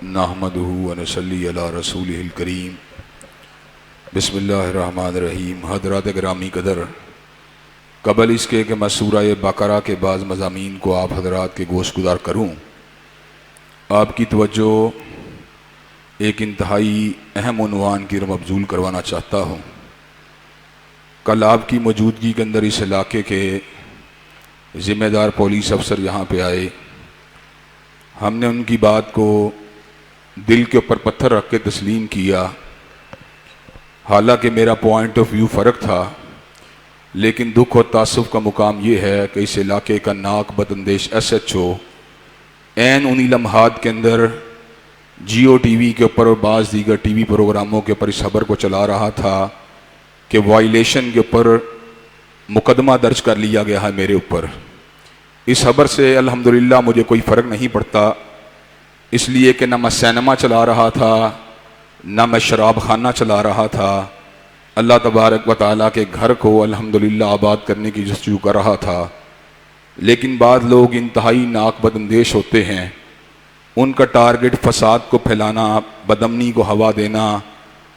نحمدہ ونصلی علی رسولہ الکریم بسم اللہ الرحمن الرحیم۔ حضرات گرامی قدر، قبل اس کے کہ میں سورہ بقرہ کے بعض مضامین کو آپ حضرات کے گوش گزار کروں، آپ کی توجہ ایک انتہائی اہم عنوان کی مبذول کروانا چاہتا ہوں۔ کل آپ کی موجودگی کے اندر اس علاقے کے ذمہ دار پولیس افسر یہاں پہ آئے، ہم نے ان کی بات کو دل کے اوپر پتھر رکھ کے تسلیم کیا، حالانکہ میرا پوائنٹ آف ویو فرق تھا، لیکن دکھ اور تاسف کا مقام یہ ہے کہ اس علاقے کا ناک بداندیش ایس ایچ او عین انہی لمحات کے اندر جیو ٹی وی کے اوپر اور بعض دیگر ٹی وی پروگراموں کے اوپر اس خبر کو چلا رہا تھا کہ وائلیشن کے اوپر مقدمہ درج کر لیا گیا ہے میرے اوپر۔ اس خبر سے الحمدللہ مجھے کوئی فرق نہیں پڑتا، اس لیے کہ نہ میں سینما چلا رہا تھا نہ میں شراب خانہ چلا رہا تھا، اللہ تبارک و تعالیٰ کے گھر کو الحمدللہ آباد کرنے کی جستجو کر رہا تھا۔ لیکن بعض لوگ انتہائی ناک بداندیش ہوتے ہیں، ان کا ٹارگٹ فساد کو پھیلانا، بدامنی کو ہوا دینا،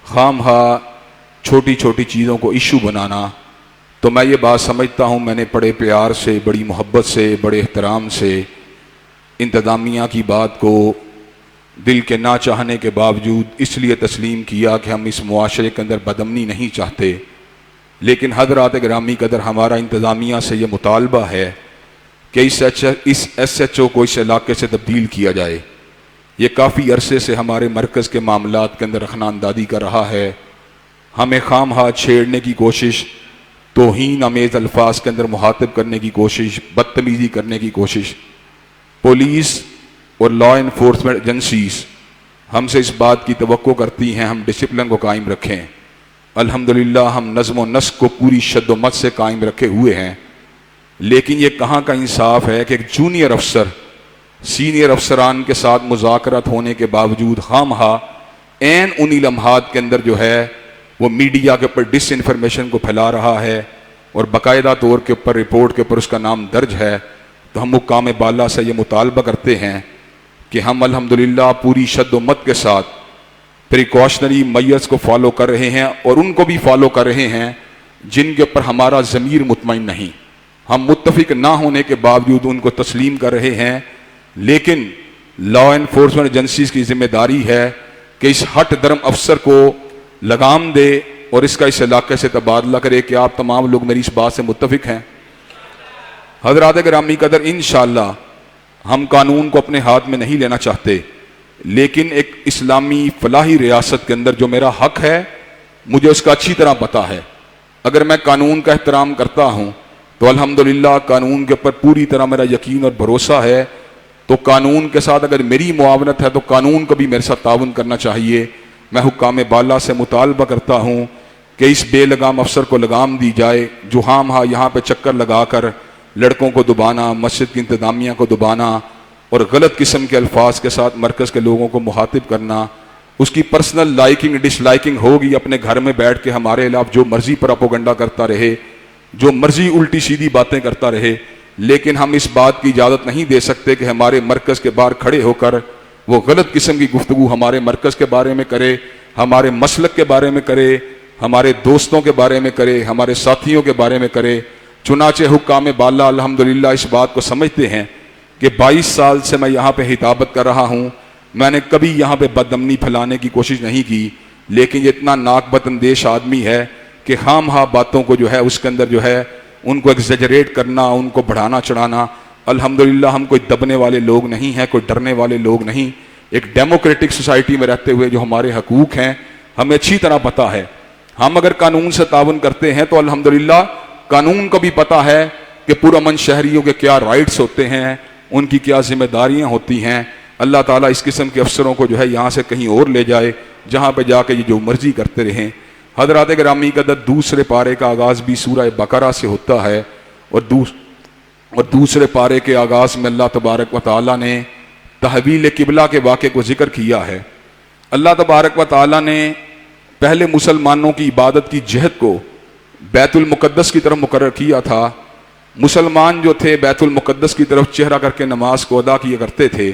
خام خواہ چھوٹی چھوٹی چیزوں کو ایشو بنانا۔ تو میں یہ بات سمجھتا ہوں، میں نے بڑے پیار سے، بڑی محبت سے، بڑے احترام سے انتظامیہ کی بات کو دل کے نہ چاہنے کے باوجود اس لیے تسلیم کیا کہ ہم اس معاشرے کے اندر بدامنی نہیں چاہتے۔ لیکن حضرات گرامی قدر، ہمارا انتظامیہ سے یہ مطالبہ ہے کہ اس ایس ایچ او کو اس علاقے سے تبدیل کیا جائے۔ یہ کافی عرصے سے ہمارے مرکز کے معاملات کے اندر رخنہ اندازی کر رہا ہے، ہمیں خام خواہ چھیڑنے کی کوشش، توہین آمیز الفاظ کے اندر مخاطب کرنے کی کوشش، بدتمیزی کرنے کی کوشش۔ پولیس اور لا انفورسمنٹ ایجنسیز ہم سے اس بات کی توقع کرتی ہیں ہم ڈسپلن کو قائم رکھیں۔ الحمدللہ ہم نظم و نسق کو پوری شد و مت سے قائم رکھے ہوئے ہیں، لیکن یہ کہاں کا انصاف ہے کہ ایک جونیئر افسر سینئر افسران کے ساتھ مذاکرات ہونے کے باوجود خام خواہ عین انہی لمحات کے اندر جو ہے وہ میڈیا کے اوپر ڈس انفارمیشن کو پھیلا رہا ہے، اور باقاعدہ طور کے اوپر رپورٹ کے اوپر اس کا نام درج ہے۔ تو ہم مقام بالا سے یہ مطالبہ کرتے ہیں کہ ہم الحمدللہ پوری شد و مت کے ساتھ پریکاشنری میئرز کو فالو کر رہے ہیں، اور ان کو بھی فالو کر رہے ہیں جن کے اوپر ہمارا ضمیر مطمئن نہیں۔ ہم متفق نہ ہونے کے باوجود ان کو تسلیم کر رہے ہیں، لیکن لا انفورسمنٹ ایجنسیز کی ذمہ داری ہے کہ اس ہٹ درم افسر کو لگام دے اور اس کا اس علاقے سے تبادلہ کرے۔ کہ آپ تمام لوگ میری اس بات سے متفق ہیں؟ حضرات گرامی قدر، انشاءاللہ ہم قانون کو اپنے ہاتھ میں نہیں لینا چاہتے، لیکن ایک اسلامی فلاحی ریاست کے اندر جو میرا حق ہے مجھے اس کا اچھی طرح پتہ ہے۔ اگر میں قانون کا احترام کرتا ہوں تو الحمدللہ قانون کے اوپر پوری طرح میرا یقین اور بھروسہ ہے، تو قانون کے ساتھ اگر میری معاونت ہے تو قانون کو بھی میرے ساتھ تعاون کرنا چاہیے۔ میں حکام بالا سے مطالبہ کرتا ہوں کہ اس بے لگام افسر کو لگام دی جائے جو ہم یہاں پہ چکر لگا کر لڑکوں کو دبانا، مسجد کی انتظامیہ کو دبانا اور غلط قسم کے الفاظ کے ساتھ مرکز کے لوگوں کو مخاطب کرنا۔ اس کی پرسنل لائکنگ ڈس لائکنگ ہوگی، اپنے گھر میں بیٹھ کے ہمارے خلاف جو مرضی پراپوگنڈا کرتا رہے، جو مرضی الٹی سیدھی باتیں کرتا رہے، لیکن ہم اس بات کی اجازت نہیں دے سکتے کہ ہمارے مرکز کے باہر کھڑے ہو کر وہ غلط قسم کی گفتگو ہمارے مرکز کے بارے میں کرے، ہمارے مسلک کے بارے میں کرے، ہمارے دوستوں کے بارے میں کرے، ہمارے ساتھیوں کے بارے میں کرے۔ چنانچہ حکام بالا الحمدللہ اس بات کو سمجھتے ہیں کہ 22 سال سے میں یہاں پہ خطابت کر رہا ہوں، میں نے کبھی یہاں پہ بدامنی پھیلانے کی کوشش نہیں کی، لیکن یہ اتنا ناک بداندیش آدمی ہے کہ خام خواہ باتوں کو جو ہے اس کے اندر جو ہے ان کو ایگزیجریٹ کرنا، ان کو بڑھانا چڑھانا۔ الحمدللہ ہم کوئی دبنے والے لوگ نہیں ہیں، کوئی ڈرنے والے لوگ نہیں۔ ایک ڈیموکریٹک سوسائٹی میں رہتے ہوئے جو ہمارے حقوق ہیں ہمیں اچھی طرح پتہ ہے۔ ہم اگر قانون سے تعاون کرتے ہیں تو الحمدللہ قانون کو بھی پتہ ہے کہ پرامن شہریوں کے کیا رائٹس ہوتے ہیں، ان کی کیا ذمہ داریاں ہوتی ہیں۔ اللہ تعالیٰ اس قسم کے افسروں کو جو ہے یہاں سے کہیں اور لے جائے جہاں پہ جا کے یہ جو مرضی کرتے رہیں۔ حضرات گرامی قدر، دوسرے پارے کا آغاز بھی سورہ بقرہ سے ہوتا ہے، اور دوسرے پارے کے آغاز میں اللہ تبارک و تعالیٰ نے تحویل قبلہ کے واقعے کو ذکر کیا ہے۔ اللہ تبارک و تعالیٰ نے پہلے مسلمانوں کی عبادت کی جہت کو بیت المقدس کی طرف مقرر کیا تھا۔ مسلمان جو تھے بیت المقدس کی طرف چہرہ کر کے نماز کو ادا کیا کرتے تھے،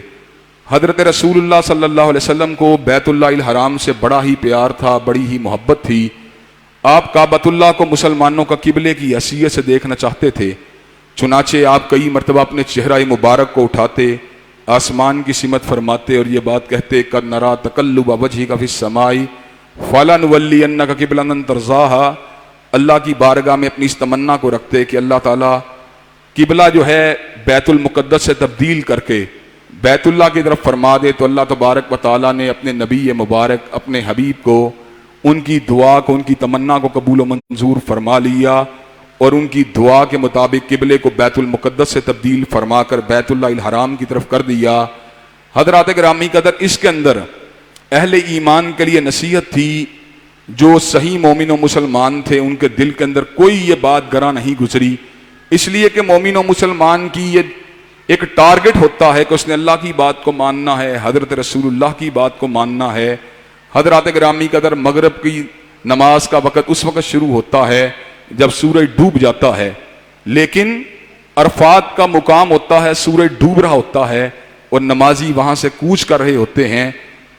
حضرت رسول اللہ صلی اللہ علیہ وسلم کو بیت اللہ الحرام سے بڑا ہی پیار تھا، بڑی ہی محبت تھی۔ آپ کعبۃ اللہ کو مسلمانوں کا قبلے کی حیثیت سے دیکھنا چاہتے تھے، چنانچہ آپ کئی مرتبہ اپنے چہرہ مبارک کو اٹھاتے، آسمان کی سمت فرماتے اور یہ بات کہتے قد نرا تقلب وجہک فی السماء فلنولینک قبلۃ ترضاھا۔ اللہ کی بارگاہ میں اپنی اس تمنا کو رکھتے کہ اللہ تعالیٰ قبلہ جو ہے بیت المقدس سے تبدیل کر کے بیت اللہ کی طرف فرما دے، تو اللہ تبارک و تعالیٰ نے اپنے نبی مبارک اپنے حبیب کو ان کی دعا کو، ان کی تمنا کو قبول و منظور فرما لیا اور ان کی دعا کے مطابق قبلے کو بیت المقدس سے تبدیل فرما کر بیت اللہ الحرام کی طرف کر دیا۔ حضرات گرامی قدر، اس کے اندر اہل ایمان کے لیے نصیحت تھی، جو صحیح مومن و مسلمان تھے ان کے دل کے اندر کوئی یہ بات گراں نہیں گزری، اس لیے کہ مومن و مسلمان کی یہ ایک ٹارگٹ ہوتا ہے کہ اس نے اللہ کی بات کو ماننا ہے، حضرت رسول اللہ کی بات کو ماننا ہے۔ حضرات گرامی قدر، مغرب کی نماز کا وقت اس وقت شروع ہوتا ہے جب سورج ڈوب جاتا ہے، لیکن عرفات کا مقام ہوتا ہے، سورج ڈوب رہا ہوتا ہے اور نمازی وہاں سے کوچ کر رہے ہوتے ہیں۔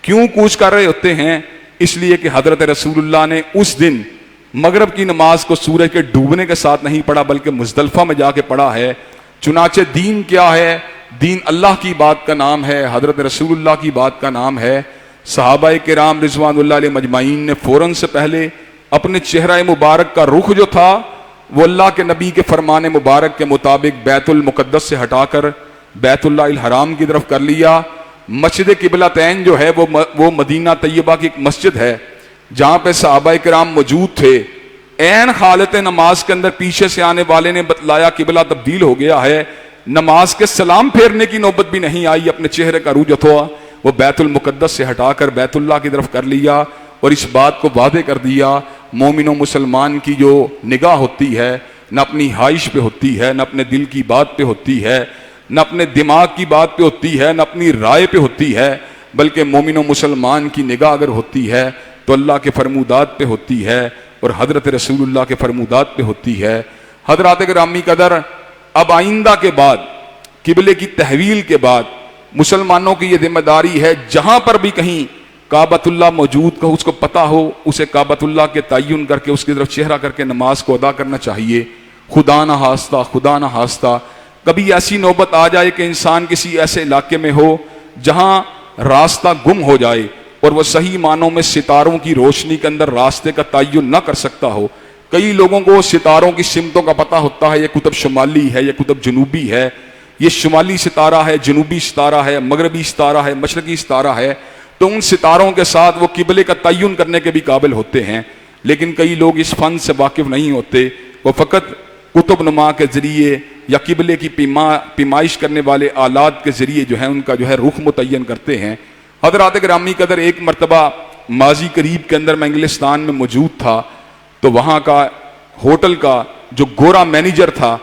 کیوں کوچ کر رہے ہوتے ہیں؟ اس لیے کہ حضرت رسول اللہ نے اس دن مغرب کی نماز کو سورج کے ڈوبنے کے ساتھ نہیں پڑھا بلکہ مزدلفہ میں جا کے پڑھا ہے۔ چنانچہ دین کیا ہے؟ دین اللہ کی بات کا نام ہے، حضرت رسول اللہ کی بات کا نام ہے۔ صحابہ کرام رضوان اللہ علیہ مجمعین نے فوراً سے پہلے اپنے چہرہ مبارک کا رخ جو تھا وہ اللہ کے نبی کے فرمان مبارک کے مطابق بیت المقدس سے ہٹا کر بیت اللہ الحرام کی طرف کر لیا۔ مسجد قبلتین جو ہے وہ مدینہ طیبہ کی ایک مسجد ہے جہاں پہ صحابہ کرام موجود تھے۔ عین حالت نماز کے اندر پیچھے سے آنے والے نے بتلایا قبلہ تبدیل ہو گیا ہے، نماز کے سلام پھیرنے کی نوبت بھی نہیں آئی، اپنے چہرے کا رخ جو تھا وہ بیت المقدس سے ہٹا کر بیت اللہ کی طرف کر لیا اور اس بات کو واضح کر دیا مومن و مسلمان کی جو نگاہ ہوتی ہے نہ اپنی خواہش پہ ہوتی ہے، نہ اپنے دل کی بات پہ ہوتی ہے، نہ اپنے دماغ کی بات پہ ہوتی ہے، نہ اپنی رائے پہ ہوتی ہے، بلکہ مومن و مسلمان کی نگاہ اگر ہوتی ہے تو اللہ کے فرمودات پہ ہوتی ہے اور حضرت رسول اللہ کے فرمودات پہ ہوتی ہے۔ حضرات گرامی قدر، اب آئندہ کے بعد قبلے کی تحویل کے بعد مسلمانوں کی یہ ذمہ داری ہے، جہاں پر بھی کہیں کعبۃ اللہ موجود کا اس کو پتہ ہو، اسے کعبۃ اللہ کے تعین کر کے اس کی طرف چہرہ کر کے نماز کو ادا کرنا چاہیے۔ خدا نہ خواستہ کبھی ایسی نوبت آ جائے کہ انسان کسی ایسے علاقے میں ہو جہاں راستہ گم ہو جائے اور وہ صحیح معنوں میں ستاروں کی روشنی کے اندر راستے کا تعین نہ کر سکتا ہو۔ کئی لوگوں کو ستاروں کی سمتوں کا پتہ ہوتا ہے، یہ قطب شمالی ہے، یہ قطب جنوبی ہے، یہ شمالی ستارہ ہے، جنوبی ستارہ ہے، مغربی ستارہ ہے، مشرقی ستارہ ہے، تو ان ستاروں کے ساتھ وہ قبلے کا تعین کرنے کے بھی قابل ہوتے ہیں۔ لیکن کئی لوگ اس فن سے واقف نہیں ہوتے، وہ فقط قطب نما کے ذریعے یا قبلے کی پیمائش کرنے والے آلات کے ذریعے جو ہے ان کا جو ہے رخ متعین کرتے ہیں۔ حضرات گرامی قدر، ایک مرتبہ ماضی قریب کے اندر میں انگلستان میں موجود تھا، تو وہاں کا ہوٹل کا جو گورا مینیجر تھا،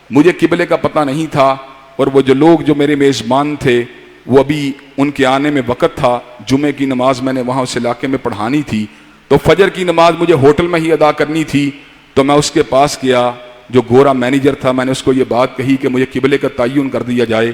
مجھے قبلے کا پتہ نہیں تھا، اور وہ جو لوگ جو میرے میزبان تھے وہ ابھی ان کے آنے میں وقت تھا، جمعے کی نماز میں نے وہاں اس علاقے میں پڑھانی تھی، تو فجر کی نماز مجھے ہوٹل میں ہی ادا کرنی تھی، تو میں اس کے پاس گیا، جو گورا مینیجر تھا، میں نے اس کو یہ بات کہی کہ مجھے قبلے کا تعین کر دیا جائے،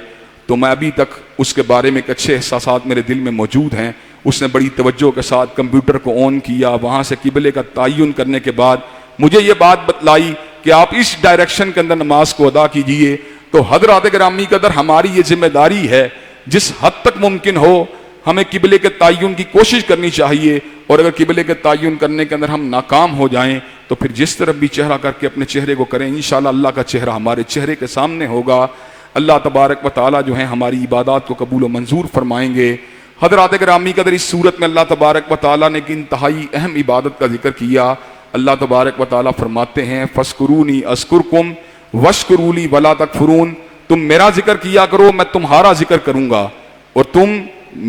تو میں ابھی تک اس کے بارے میں اچھے احساسات میرے دل میں موجود ہیں۔ اس نے بڑی توجہ کے ساتھ کمپیوٹر کو آن کیا، وہاں سے قبلے کا تعین کرنے کے بعد مجھے یہ بات بتلائی کہ آپ اس ڈائریکشن کے اندر نماز کو ادا کیجئے۔ تو حضرات گرامی قدر، ہماری یہ ذمہ داری ہے جس حد تک ممکن ہو ہمیں قبلے کے تعین کی کوشش کرنی چاہیے، اور اگر قبلے کے تعین کرنے کے اندر ہم ناکام ہو جائیں تو پھر جس طرف بھی چہرہ کر کے اپنے چہرے کو کریں، انشاءاللہ اللہ کا چہرہ ہمارے چہرے کے سامنے ہوگا۔ اللہ تبارک و تعالیٰ جو ہیں ہماری عبادات کو قبول و منظور فرمائیں گے۔ حضرات گرامی قدر، اس صورت میں اللہ تبارک و تعالیٰ نے ایک انتہائی اہم عبادت کا ذکر کیا۔ اللہ تبارک و تعالیٰ فرماتے ہیں فَاذْكُرُونِي أَذْكُرْكُمْ وَاشْكُرُوا لِي وَلَا تَكْفُرُونَ، تم میرا ذکر کیا کرو، میں تمہارا ذکر کروں گا، اور تم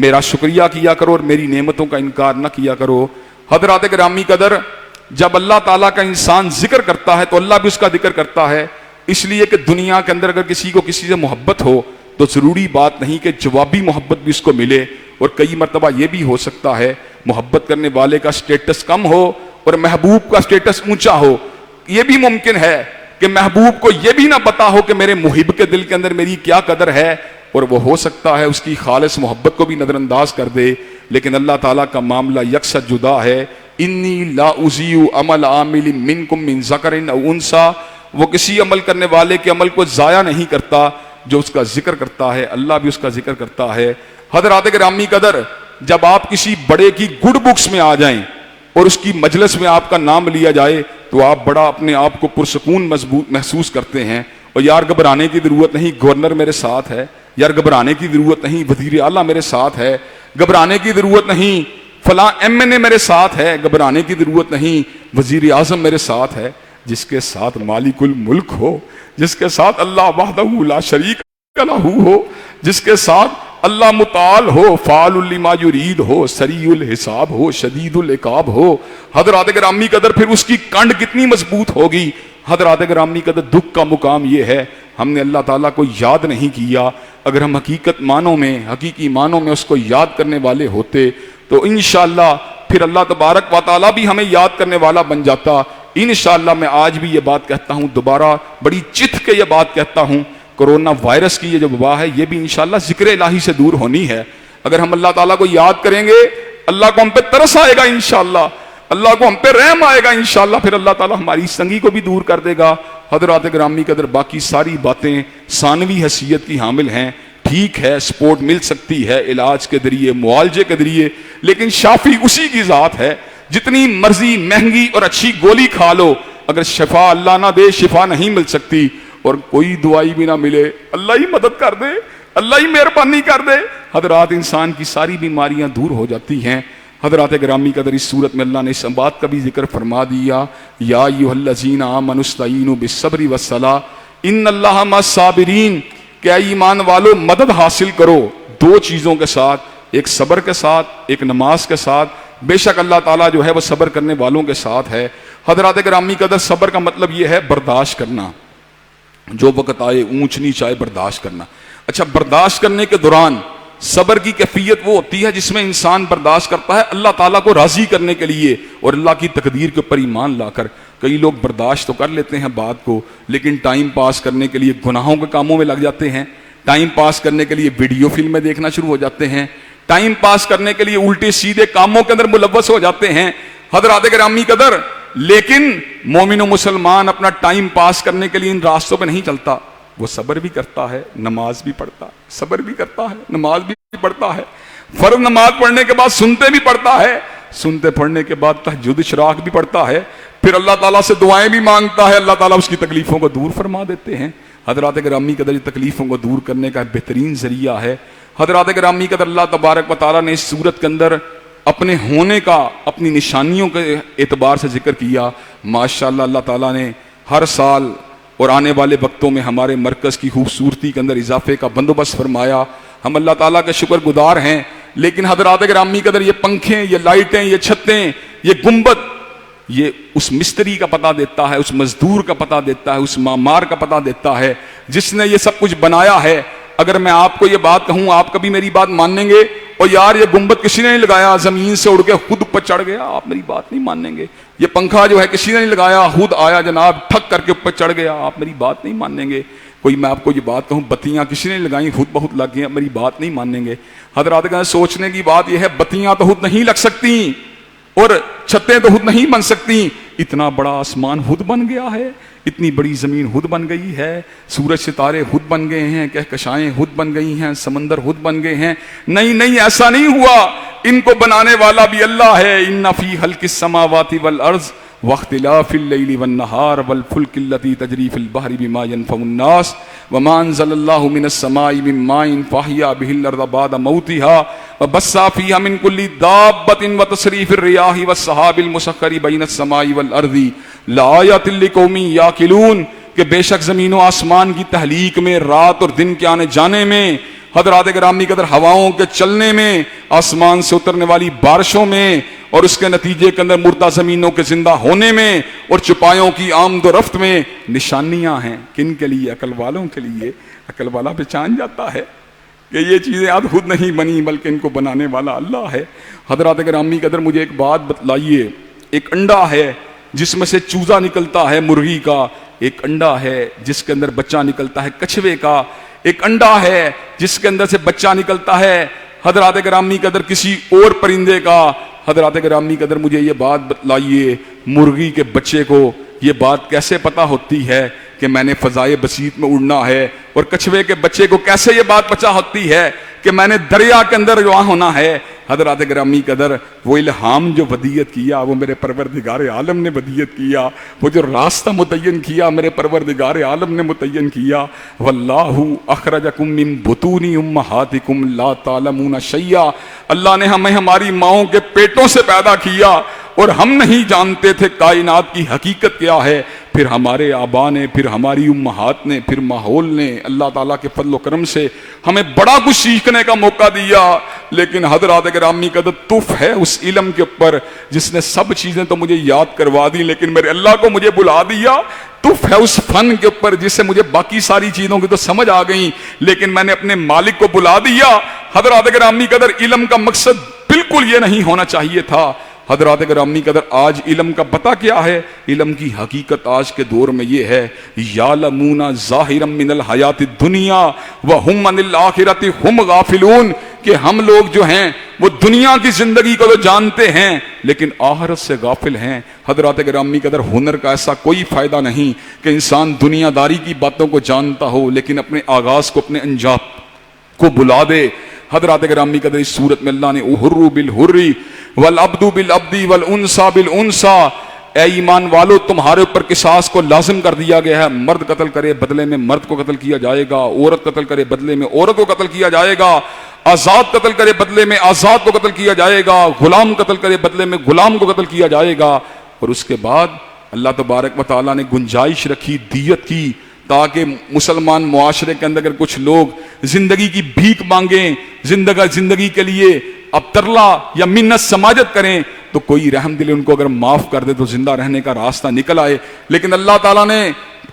میرا شکریہ کیا کرو اور میری نعمتوں کا انکار نہ کیا کرو۔ حضرات گرامی قدر، جب اللہ تعالیٰ کا انسان ذکر کرتا ہے تو اللہ بھی اس کا ذکر کرتا ہے، اس لیے کہ دنیا کے اندر اگر کسی کو کسی سے محبت ہو تو ضروری بات نہیں کہ جوابی محبت بھی اس کو ملے، اور کئی مرتبہ یہ بھی ہو سکتا ہے محبت کرنے والے کا سٹیٹس کم ہو اور محبوب کا سٹیٹس اونچا ہو۔ یہ بھی ممکن ہے کہ محبوب کو یہ بھی نہ پتا ہو کہ میرے محب کے دل کے اندر میری کیا قدر ہے، اور وہ ہو سکتا ہے اس کی خالص محبت کو بھی نظر انداز کر دے، لیکن اللہ تعالیٰ کا معاملہ یکساں جدا ہے۔ انی لا اضیع عمل عامل منکم من ذکر او انثی، وہ کسی عمل کرنے والے کے عمل کو ضائع نہیں کرتا جو اس کا ذکر کرتا ہے، اللہ بھی اس کا ذکر کرتا ہے۔ حضرات گرامی قدر، جب آپ کسی بڑے کی گڈ بکس میں آ جائیں اور اس کی مجلس میں آپ کا نام لیا جائے تو آپ بڑا اپنے آپ کو پرسکون محسوس کرتے ہیں، اور یار گھبرانے کی ضرورت نہیں، گورنر میرے ساتھ ہے، یار گھبرانے کی ضرورت نہیں، وزیر اعلیٰ میرے ساتھ ہے، گھبرانے کی ضرورت نہیں، فلاں ایم این اے میرے ساتھ ہے، گھبرانے کی ضرورت نہیں، وزیر اعظم میرے ساتھ ہے۔ جس کے ساتھ مالک الملک ہو، جس کے ساتھ اللہ وحدہ لا شریک لہ ہو، جس کے ساتھ اللہ متعال ہو، فعال لما یرید ہو، سریع الحساب ہو، شدید العقاب ہو، حضرات گرامی قدر پھر اس کی کنڈ کتنی مضبوط ہوگی۔ حضرات گرامی قدر دکھ کا مقام یہ ہے ہم نے اللہ تعالیٰ کو یاد نہیں کیا۔ اگر ہم حقیقی معنوں میں اس کو یاد کرنے والے ہوتے تو انشاءاللہ پھر اللہ تبارک و تعالیٰ بھی ہمیں یاد کرنے والا بن جاتا۔ انشاءاللہ میں آج بھی یہ بات کہتا ہوں، دوبارہ بڑی چتھ کے یہ بات کہتا ہوں، کرونا وائرس کی یہ جو وبا ہے یہ بھی انشاءاللہ ذکر الہی سے دور ہونی ہے۔ اگر ہم اللہ تعالیٰ کو یاد کریں گے، اللہ کو ہم پہ ترس آئے گا انشاءاللہ، اللہ کو ہم پہ رحم آئے گا انشاءاللہ، پھر اللہ تعالیٰ ہماری سنگی کو بھی دور کر دے گا۔ حضرات گرامی قدر، باقی ساری باتیں ثانوی حیثیت کی حامل ہیں۔ ٹھیک ہے، سپورٹ مل سکتی ہے علاج کے ذریعے، معالجے کے ذریعے، لیکن شافی اسی کی ذات ہے۔ جتنی مرضی مہنگی اور اچھی گولی کھا لو، اگر شفا اللہ نہ دے، شفا نہیں مل سکتی، اور کوئی دعائی بھی نہ ملے، اللہ ہی مدد کر دے، اللہ ہی مہربانی کر دے، حضرات انسان کی ساری بیماریاں دور ہو جاتی ہیں۔ حضرات گرامی قدر، اس صورت میں اللہ نے اس بات کا بھی ذکر فرما دیا، یا ایھا الذین آمنوا استعینوا بالصبر والصلاۃ ان اللہ مع الصابرین، کہ اے ایمان والو مدد حاصل کرو دو چیزوں کے ساتھ، ایک صبر کے ساتھ، ایک نماز کے ساتھ، بے شک اللہ تعالیٰ جو ہے وہ صبر کرنے والوں کے ساتھ ہے۔ حضرات گرامی قدر، صبر کا مطلب یہ ہے برداشت کرنا، جو وقت آئے اونچ نیچ آئے برداشت کرنا۔ اچھا، برداشت کرنے کے دوران صبر کی کیفیت وہ ہوتی ہے جس میں انسان برداشت کرتا ہے اللہ تعالیٰ کو راضی کرنے کے لیے اور اللہ کی تقدیر کے اوپر ایمان لا کر۔ کئی لوگ برداشت تو کر لیتے ہیں بات کو، لیکن ٹائم پاس کرنے کے لیے گناہوں کے کاموں میں لگ جاتے ہیں، ٹائم پاس کرنے کے لیے ویڈیو فلمیں دیکھنا شروع ہو جاتے ہیں، ٹائم پاس کرنے کے لیے الٹے سیدھے کاموں کے اندر ملوث ہو جاتے ہیں۔ حضرات گرامی قدر، لیکن مومن و مسلمان اپنا ٹائم پاس کرنے کے لیے ان راستوں پہ نہیں چلتا، وہ صبر بھی کرتا ہے، نماز بھی پڑھتا ہے، صبر بھی کرتا ہے، نماز بھی پڑھتا ہے، فرض نماز پڑھنے کے بعد سنتے بھی پڑھتا ہے، سنتے پڑھنے کے بعد تہجد اشراق بھی پڑھتا ہے، پھر اللہ تعالیٰ سے دعائیں بھی مانگتا ہے، اللہ تعالیٰ اس کی تکلیفوں کو دور فرما دیتے ہیں۔ حضرات گرامی قدر، تکلیفوں کو دور کرنے کا بہترین ذریعہ ہے۔ حضرات گرامی قدر، اللہ تبارک و تعالیٰ نے اس صورت کے اندر اپنے ہونے کا، اپنی نشانیوں کے اعتبار سے ذکر کیا۔ ماشاءاللہ اللہ تعالیٰ نے ہر سال اور آنے والے وقتوں میں ہمارے مرکز کی خوبصورتی کے اندر اضافے کا بندوبست فرمایا، ہم اللہ تعالیٰ کے شکر گزار ہیں۔ لیکن حضرات گرامی قدر، یہ پنکھیں، یہ لائٹیں، یہ چھتیں، یہ گنبد، یہ اس مستری کا پتہ دیتا ہے، اس مزدور کا پتہ دیتا ہے، اس معمار کا پتہ دیتا ہے جس نے یہ سب کچھ بنایا ہے۔ اگر میں آپ کو یہ بات کہوں، آپ کبھی میری بات مانیں گے؟ اور یار یہ گنبد کسی نے نہیں لگایا، زمین سے اڑ کے خود اوپر چڑھ گیا، آپ میری بات نہیں مانیں گے۔ یہ پنکھا جو ہے کسی نے نہیں لگایا، خود آیا جناب ٹھک کر کے اوپر چڑھ گیا، آپ میری بات نہیں مانیں گے۔ کوئی میں آپ کو یہ بات کہوں، بتیاں کسی نے لگائیں، خود بہت لگ گئیں، میری بات نہیں مانیں گے۔ حضرات کا سوچنے کی بات یہ ہے، بتیاں تو خود نہیں لگ سکتی اور چھتیں تو خود نہیں بن سکتی، اتنا بڑا آسمان خود بن گیا ہے، اتنی بڑی زمین خود بن گئی ہے، سورج ستارے خود بن گئے ہیں، کہکشائیں خود بن گئی ہیں، سمندر خود بن گئے ہیں۔ نہیں، ایسا نہیں ہوا، ان کو بنانے والا بھی اللہ ہے۔ ان فی خلق السماوات والارض واختلاف اللیل والنہار والفلک التی تجری فی البحر بما ینفع الناس وما انزل اللہ من السماء من ماء فاحیا بہ الارض بعد موتها وبث فیہا من کل دابۃ وتصریف الریاح والسحاب المسخر بین السماء والارض لآیات لقوم یعقلون، کہ بے شک زمین و آسمان کی تخلیق میں، رات اور دن کے آنے جانے میں، حضرات گرامی قدر ہواؤں کے چلنے میں، آسمان سے اترنے والی بارشوں میں، اور اس کے نتیجے کے اندر مردہ زمینوں کے زندہ ہونے میں، اور چپایوں کی آمد و رفت میں نشانیاں ہیں۔ کن کے لیے؟ عقل والوں کے لیے۔ عقل والا پہچان جاتا ہے کہ یہ چیزیں آج خود نہیں بنی، بلکہ ان کو بنانے والا اللہ ہے۔ حضرات گرامی قدر، مجھے ایک بات بتلائیے، ایک انڈا ہے جس میں سے چوزا نکلتا ہے مرغی کا، ایک انڈا ہے جس کے اندر بچہ نکلتا ہے کچھوے کا، ایک انڈا ہے جس کے اندر سے بچہ نکلتا ہے حضرات گرامی قدر کسی اور پرندے کا. حضرات گرامی قدر مجھے یہ بات بتلائیے مرغی کے بچے کو یہ بات کیسے پتا ہوتی ہے کہ میں نے فضائے بسیط میں اڑنا ہے؟ اور کچھوے کے بچے کو کیسے یہ بات پتا ہوتی ہے کہ میں نے دریا کے اندر جوان ہونا ہے؟ حضرات گرامی قدر وہ الہام جو ودیت کیا وہ میرے پروردگار عالم نے ودیت کیا. وہ جو راستہ متعین کیا میرے پروردگار عالم نے متعین کیا. واللہ اخرجکم من بطون امہاتکم لا تعلمون شیئا. اللہ نے ہمیں ہماری ماؤں کے پیٹوں سے پیدا کیا اور ہم نہیں جانتے تھے کائنات کی حقیقت کیا ہے. پھر ہمارے آبا نے، پھر ہماری امہات نے، پھر ماحول نے، اللہ تعالیٰ کے فضل و کرم سے ہمیں بڑا کچھ سیکھنے کا موقع دیا. لیکن حضرات گرامی قدر تف ہے اس علم کے اوپر جس نے سب چیزیں تو مجھے یاد کروا دی لیکن میرے اللہ کو مجھے بلا دیا. تف ہے اس فن کے اوپر جس سے مجھے باقی ساری چیزوں کی تو سمجھ آ گئی لیکن میں نے اپنے مالک کو بلا دیا. حضرات گرامی قدر علم کا مقصد بالکل یہ نہیں ہونا چاہیے تھا. حضرات گرامی قدر آج علم کا پتہ کیا ہے؟ علم کی حقیقت آج کے دور میں یہ ہے یعلمون ظاہرا من الحیات الدنیا وہم عن الآخرۃ ہم غافلون، کہ ہم لوگ جو ہیں وہ دنیا کی زندگی کو تو جانتے ہیں لیکن آخرت سے غافل ہیں. حضرات گرامی قدر ہنر کا ایسا کوئی فائدہ نہیں کہ انسان دنیا داری کی باتوں کو جانتا ہو لیکن اپنے آغاز کو، اپنے انجام کو بلا دے. حضرات گرامی قدر اس صورت میں اللہ نے الحر بالحر والعبد بالعبد والانثى بالانثى، اے ایمان والو تمہارے اوپر قصاص کو لازم کر دیا گیا ہے. مرد قتل کرے بدلے میں مرد کو قتل کیا جائے گا، عورت قتل کرے بدلے میں عورت کو قتل کیا جائے گا، آزاد قتل کرے بدلے میں آزاد کو قتل کیا جائے گا، غلام قتل کرے بدلے میں غلام کو قتل کیا جائے گا. اور اس کے بعد اللہ تبارک و تعالیٰ نے گنجائش رکھی دیت کی تاکہ مسلمان معاشرے کے اندر اگر کچھ لوگ زندگی کی بھیک مانگیں، زندگی کے لیے اب ترلا یا منت سماجت کریں تو کوئی رحم دل ان کو اگر معاف کر دے تو زندہ رہنے کا راستہ نکل آئے. لیکن اللہ تعالیٰ نے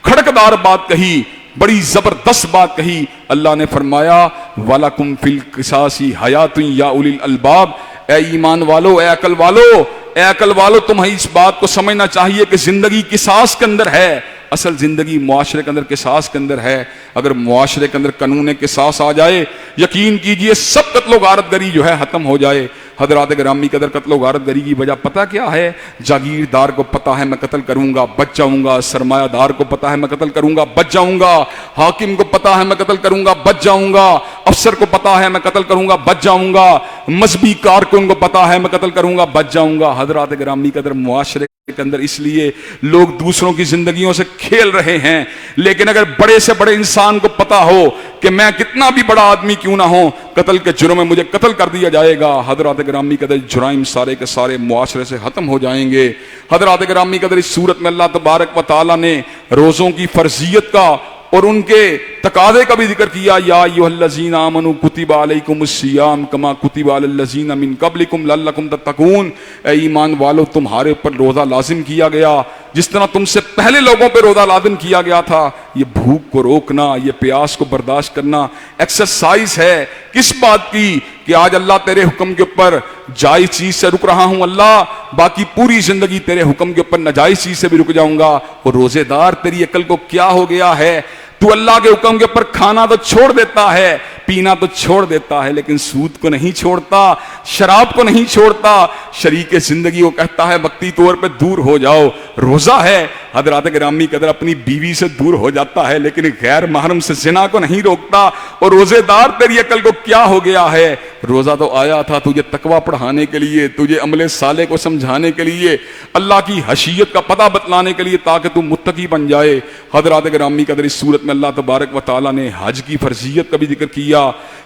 کھڑکدار بات کہی، بڑی زبردست بات کہی. اللہ نے فرمایا وَلَكُمْ فِي الْقِصَاصِ حَيَاتٌ يَا أُولِي الْأَلْبَابِ، اے ایمان والو، اے عقل والو، اے عقل والو تمہیں اس بات کو سمجھنا چاہیے کہ زندگی قصاص کے اندر ہے. اصل زندگی معاشرے کے اندر قصاص کے اندر ہے. اگر معاشرے کے اندر قانون قصاص آ جائے یقین کیجئے سب قتل و غارت گری جو ہے ختم ہو جائے. حضرات گرامی قدر قتل و غارت گری کی وجہ پتہ کیا ہے؟ جاگیردار کو پتہ ہے میں قتل کروں گا بچ جاؤں گا، سرمایہ دار کو پتہ ہے میں قتل کروں گا بچ جاؤں گا، حاکم کو پتہ ہے میں قتل کروں گا بچ جاؤں گا، افسر کو پتہ ہے میں قتل کروں گا بچ جاؤں گا، مذہبی کارکن کو پتہ ہے میں قتل کروں گا بچ جاؤں گا. حضرات گرامی قدر معاشرے کے اندر اس لیے لوگ دوسروں کی زندگیوں سے کھیل رہے ہیں. لیکن اگر بڑے سے بڑے انسان کو پتا ہو کہ میں کتنا بھی بڑا آدمی کیوں نہ ہوں قتل کے جرم میں مجھے قتل کر دیا جائے گا، حضرات گرامی قدر جرائم سارے کے سارے معاشرے سے ختم ہو جائیں گے. حضرات گرامی قدر اس صورت میں اللہ تبارک و تعالیٰ نے روزوں کی فرضیت کا اور ان کے تقاضے کا بھی ذکر کیا. یا ایھا الذین آمنوا کتب علیکم الصیام کما کتب علی الذین من قبلکم لعلکم تتقون، اے ایمان والو تمہارے اوپر روزہ لازم کیا گیا جس طرح تم سے پہلے لوگوں پہ روزہ لازم کیا گیا تھا. یہ بھوک کو روکنا، یہ پیاس کو برداشت کرنا ایکسرسائز ہے کس بات کی کہ آج اللہ تیرے حکم کے اوپر جائز چیز سے رک رہا ہوں، اللہ باقی پوری زندگی تیرے حکم کے اوپر ناجائز چیز سے بھی رک جاؤں گا. اور روزے دار تیری عقل کو کیا ہو گیا ہے؟ تو اللہ کے حکم کے اوپر کھانا تو چھوڑ دیتا ہے، پینا تو چھوڑ دیتا ہے لیکن سود کو نہیں چھوڑتا، شراب کو نہیں چھوڑتا، شریک زندگی کو کہتا ہے وقتی طور پہ دور ہو جاؤ. روزہ ہے حضرات گرامی قدر اپنی بیوی سے دور ہو جاتا ہے لیکن غیر محرم سے زنا کو نہیں روکتا. اور روزے دار تیری عقل کو کیا ہو گیا ہے؟ روزہ تو آیا تھا تجھے تقویٰ پڑھانے کے لیے، تجھے عمل صالح کو سمجھانے کے لیے، اللہ کی حشیت کا پتہ بتلانے کے لیے تاکہ تو متقی بن جائے. حضرات گرامی قدر اس صورت میں اللہ تبارک و تعالیٰ نے حج کی فرضیت کا بھی ذکر کیا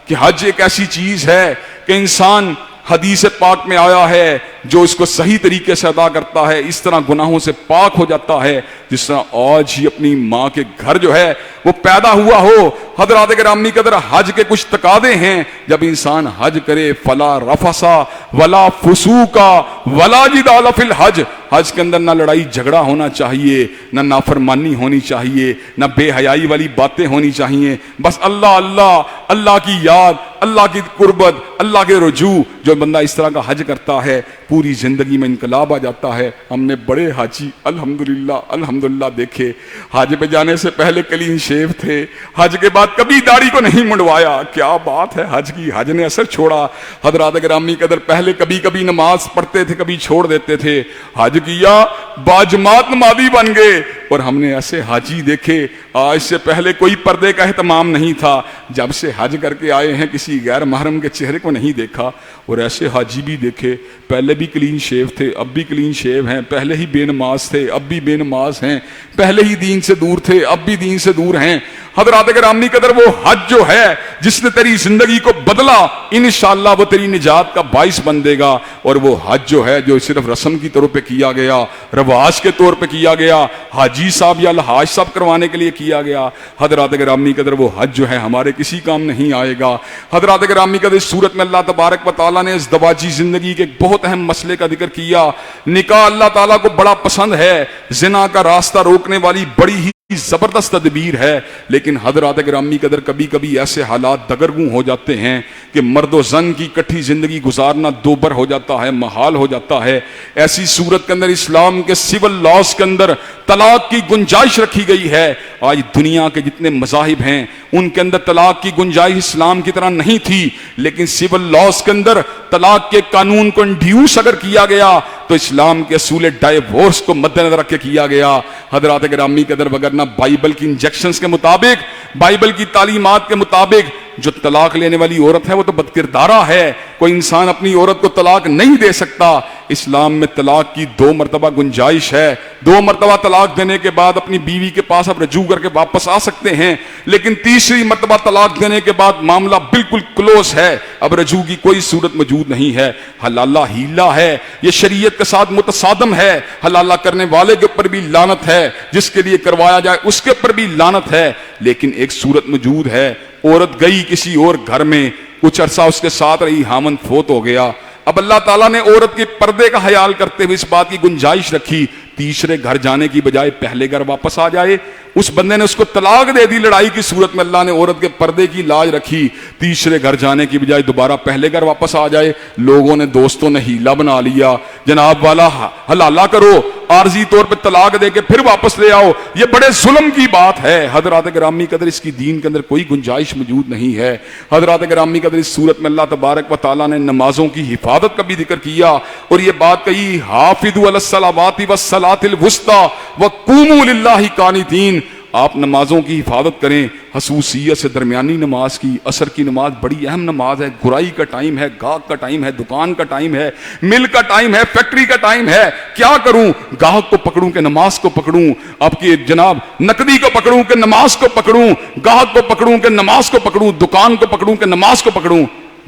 کہ حج ایک ایسی چیز ہے کہ انسان حدیث پاک میں آیا ہے جو اس کو صحیح طریقے سے ادا کرتا ہے اس طرح گناہوں سے پاک ہو جاتا ہے جس طرح آج ہی اپنی ماں کے گھر جو ہے وہ پیدا ہوا ہو. حضرات گرامی قدر حج کے کچھ تقاضے ہیں. جب انسان حج کرے فلا رفسا ولا فسوقا ولا جدال فی الحج، حج کے اندر نہ لڑائی جھگڑا ہونا چاہیے، نہ نافرمانی ہونی چاہیے، نہ بے حیائی والی باتیں ہونی چاہیے. بس اللہ اللہ، اللہ کی یاد، اللہ کی قربت، اللہ کے رجوع. جو بندہ اس طرح کا حج کرتا ہے پوری زندگی میں انقلاب آ جاتا ہے. ہم نے بڑے حاجی الحمدللہ دیکھے، حج پہ جانے سے پہلے کلین شیو تھے، حج کے بعد کبھی داڑھی کو نہیں منڈوایا. کیا بات ہے حج کی، حج نے اثر چھوڑا. حضرات گرامی قدر پہلے کبھی کبھی نماز پڑھتے تھے، کبھی چھوڑ دیتے تھے، حج کیا باجماعت نمازی بن گئے. اور ہم نے ایسے حاجی دیکھے آج سے پہلے کوئی پردے کا اہتمام نہیں تھا، جب سے حج کر کے آئے ہیں کسی غیر محرم کے چہرے کو نہیں دیکھا. اور ایسے حاجی بھی دیکھے پہلے بھی کلین شیو تھے، اب بھی کلین شیو ہیں، پہلے ہی بے نماز تھے، اب بھی بے نماز ہیں، پہلے ہی دین سے دور تھے، اب بھی دین سے دور ہیں. حضرات گرامی قدر وہ حج جو ہے جس نے تیری زندگی کو بدلا، انشاءاللہ وہ تیری نجات کا باعث بن دے گا. اور وہ حج جو ہے جو صرف رسم کی طور پہ کیا گیا، رواج کے طور پہ کیا گیا، حاجی صاحب یا الحاج صاحب کروانے کے لیے کیا گیا، حضرات گرامی قدر وہ حج جو ہے ہمارے کسی کام نہیں آئے گا. حضرات گرامی قدر اس صورت میں اللہ تبارک و تعالیٰ نے اس دواجی زندگی کے ایک بہت اہم مسئلے کا ذکر کیا. نکاح اللہ تعالیٰ کو بڑا پسند ہے، زنا کا راستہ روکنے والی بڑی ہی زبردست تدبیر ہے. لیکن حضرات گرامی قدر کبھی کبھی ایسے حالات دگرگوں ہو جاتے ہیں کہ مرد و زن کی کٹھی زندگی گزارنا دوبر ہو جاتا ہے، محال ہو جاتا ہے. ایسی صورت کے اندر اسلام کے سول لاز کے اندر طلاق کی گنجائش رکھی گئی ہے. آج دنیا کے جتنے مذاہب ہیں ان کے اندر طلاق کی گنجائش اسلام کی طرح نہیں تھی، لیکن سول لاز کے اندر طلاق کے قانون کو انڈیوس اگر کیا گیا تو اسلام کے اصول ڈائیورس کو مد نظر رکھ کے کیا گیا. حضرات گرامی قدر وگرنہ بائبل کی انجیکشنز کے مطابق، بائبل کی تعلیمات کے مطابق جو طلاق لینے والی عورت ہے وہ تو بدکردارہ ہے. کوئی انسان اپنی عورت کو طلاق نہیں دے سکتا. اسلام میں طلاق کی 2 مرتبہ گنجائش ہے. 2 مرتبہ طلاق دینے کے بعد اپنی بیوی کے پاس آپ رجوع کر کے واپس آ سکتے ہیں، لیکن تیسری مرتبہ طلاق دینے کے بعد معاملہ بالکل کلوز ہے، اب رجوع کی کوئی صورت موجود نہیں ہے. حلالہ ہیلا ہے، یہ شریعت کے ساتھ متصادم ہے. حلالہ کرنے والے کے اوپر بھی لعنت ہے، جس کے لیے کروایا جائے اس کے اوپر بھی لعنت ہے. لیکن ایک صورت موجود ہے، عورت گئی کسی اور گھر میں، کچھ عرصہ اس کے ساتھ رہی، خامند فوت ہو گیا. اب اللہ تعالیٰ نے عورت کے پردے کا خیال کرتے ہوئے اس بات کی گنجائش رکھی تیسرے گھر جانے کی بجائے پہلے گھر واپس آ جائے. اس بندے نے اس کو طلاق دے دی، لڑائی کی صورت میں اللہ نے عورت کے پردے کی لاج رکھی، تیسرے گھر جانے کی بجائے دوبارہ پہلے گھر واپس آ جائے. لوگوں نے، دوستوں نے ہیلا بنا لیا، جناب والا حلالہ کرو، عارضی طور پہ طلاق دے کے پھر واپس لے آؤ. یہ بڑے ظلم کی بات ہے. حضرات گرامی قدر اس کی دین کے اندر کوئی گنجائش موجود نہیں ہے. حضرات گرامی قدر اس صورت میں اللہ تبارک و تعالیٰ نے نمازوں کی حفاظت کا بھی ذکر کیا اور یہ بات کہی، حافظوا علی الصلوات والصلاۃ الوسطی وقوموا للہ قانتین. آپ نمازوں کی حفاظت کریں، خصوصیت سے درمیانی نماز کی. عصر کی نماز بڑی اہم نماز ہے، گرائی کا ٹائم ہے، گاہک کا ٹائم ہے، دکان کا ٹائم ہے، مل کا ٹائم ہے، فیکٹری کا ٹائم ہے. کیا کروں، گاہک کو پکڑوں کہ نماز کو پکڑوں، آپ کی جناب نقدی کو پکڑوں کہ نماز کو پکڑوں، گاہک کو پکڑوں کہ نماز کو پکڑوں، دکان کو پکڑوں کہ نماز کو پکڑوں.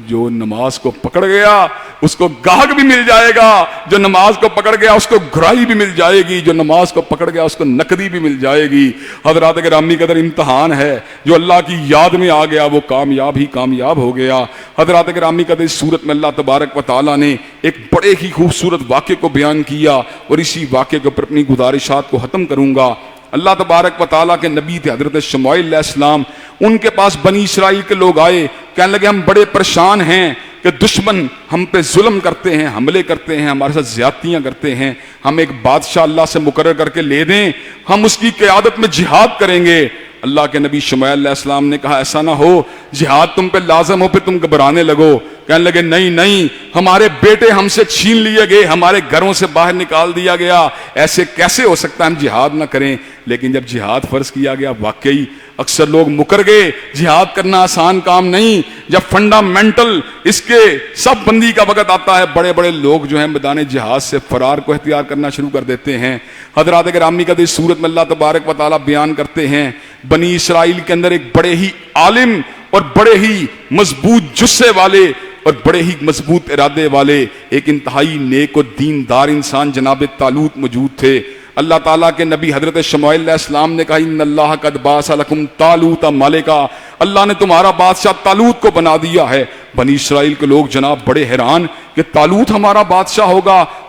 جو نماز کو پکڑ گیا اس کو گاہک بھی مل جائے گا، جو نماز کو پکڑ گیا اس کو گرائی بھی مل جائے گی، جو نماز کو پکڑ گیا اس کو نقدی بھی مل جائے گی. حضرات گرامی قدر امتحان ہے، جو اللہ کی یاد میں آ گیا وہ کامیاب ہی کامیاب ہو گیا. حضرات گرامی قدر اس صورت میں اللہ تبارک و تعالیٰ نے ایک بڑے ہی خوبصورت واقعے کو بیان کیا اور اسی واقعے کے اوپر اپنی گزارشات کو ختم کروں گا. اللہ تبارک و تعالیٰ کے نبی تھے حضرت شمعیل علیہ السلام. ان کے پاس بنی اسرائیل کے لوگ آئے، کہنے لگے ہم بڑے پریشان ہیں کہ دشمن ہم پہ ظلم کرتے ہیں، حملے کرتے ہیں، ہمارے ساتھ زیادتیاں کرتے ہیں. ہم ایک بادشاہ اللہ سے مقرر کر کے لے دیں، ہم اس کی قیادت میں جہاد کریں گے. اللہ کے نبی شمعیل علیہ السلام نے کہا ایسا نہ ہو جہاد تم پہ لازم ہو پھر تم گھبرانے لگو. کہنے لگے نہیں، ہمارے بیٹے ہم سے چھین لیے گئے، ہمارے گھروں سے باہر نکال دیا گیا، ایسے کیسے ہو سکتا ہے ہم جہاد نہ کریں. لیکن جب جہاد فرض کیا گیا واقعی اکثر لوگ مکر گئے. جہاد کرنا آسان کام نہیں. جب فنڈامنٹل اس کے سب بندی کا وقت آتا ہے، بڑے بڑے لوگ جو ہیں میدان جہاد سے فرار کو اختیار کرنا شروع کر دیتے ہیں. حضرات گرامی کا اس صورت میں اللہ تبارک و تعالیٰ بیان کرتے ہیں بنی اسرائیل کے اندر ایک بڑے ہی عالم اور بڑے ہی مضبوط جثے والے اور بڑے ہی مضبوط ارادے والے ایک انتہائی نیک اور دیندار انسان جناب طالوت موجود تھے. اللہ تعالیٰ کے نبی حضرت شمعیل علیہ السلام نے کہا ان اللہ قد بعث لکم طالوت ملکا، اللہ نے تمہارا بادشاہ طالوت کو بنا دیا ہے. بنی اسرائیل کے لوگ جناب بڑے حیران کہ طالوت ہمارا بادشاہ ہوگا.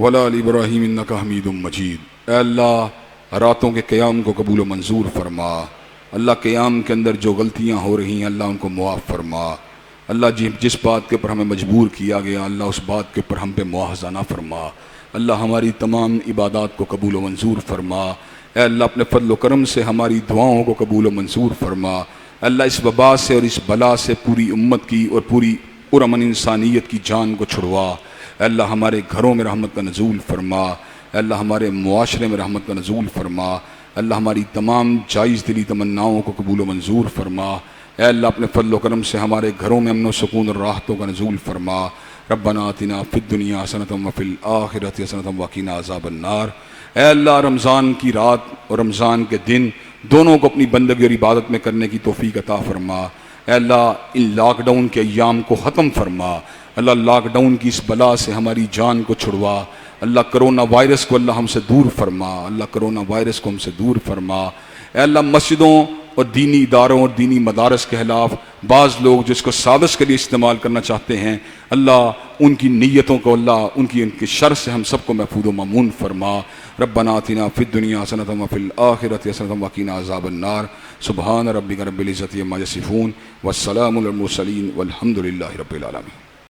وعلی آل ابراہیم انک حمید مجید۔ اے اللہ راتوں کے قیام کو قبول و منظور فرما۔ اللہ قیام کے اندر جو غلطیاں ہو رہی ہیں اللہ ان کو معاف فرما۔ اللہ جس بات کے اوپر ہمیں مجبور کیا گیا اللہ اس بات کے اوپر ہم پہ مواخذہ نہ فرما۔ اللہ ہماری تمام عبادات کو قبول و منظور فرما۔ اے اللہ اپنے فضل و کرم سے ہماری دعاؤں کو قبول و منظور فرما۔ اللہ اس وبا سے اور اس بلا سے پوری امت کی اور پوری پرامن انسانیت کی جان کو چھڑوا۔ اے اللہ ہمارے گھروں میں رحمت کا نزول فرما۔ اے اللہ ہمارے معاشرے میں رحمت کا نزول فرما۔ اللہ ہماری تمام جائز دلی تمناؤں کو قبول و منظور فرما۔ اے اللہ اپنے فضل و کرم سے ہمارے گھروں میں امن و سکون اور راحتوں کا نزول فرما۔ ربنا آتنا فی الدنیا حسنۃ وفی الآخرۃ حسنۃ وقنا عذاب النار۔ اے اللہ رمضان کی رات اور رمضان کے دن دونوں کو اپنی بندگی اور عبادت میں کرنے کی توفیق عطا فرما۔ اے اللہ ان لاک ڈاؤن کے ایام کو ختم فرما۔ اللہ لاک ڈاؤن کی اس بلا سے ہماری جان کو چھڑوا۔ اللہ کرونا وائرس کو اللہ ہم سے دور فرما۔ اللہ کرونا وائرس کو ہم سے دور فرما۔ اے اللہ مسجدوں اور دینی اداروں اور دینی مدارس کے خلاف بعض لوگ جس کو سازش کے لیے استعمال کرنا چاہتے ہیں اللہ ان کی نیتوں کو اللہ ان کی شر سے ہم سب کو محفوظ و مامون فرما۔ ربنا آتنا فی الدنیا حسنۃ وفی الآخرۃ حسنۃ وقنا عذاب النار۔ سبحان ربک رب العزۃ عما یصفون والسلام علی المرسلین والحمد للہ رب العالمین۔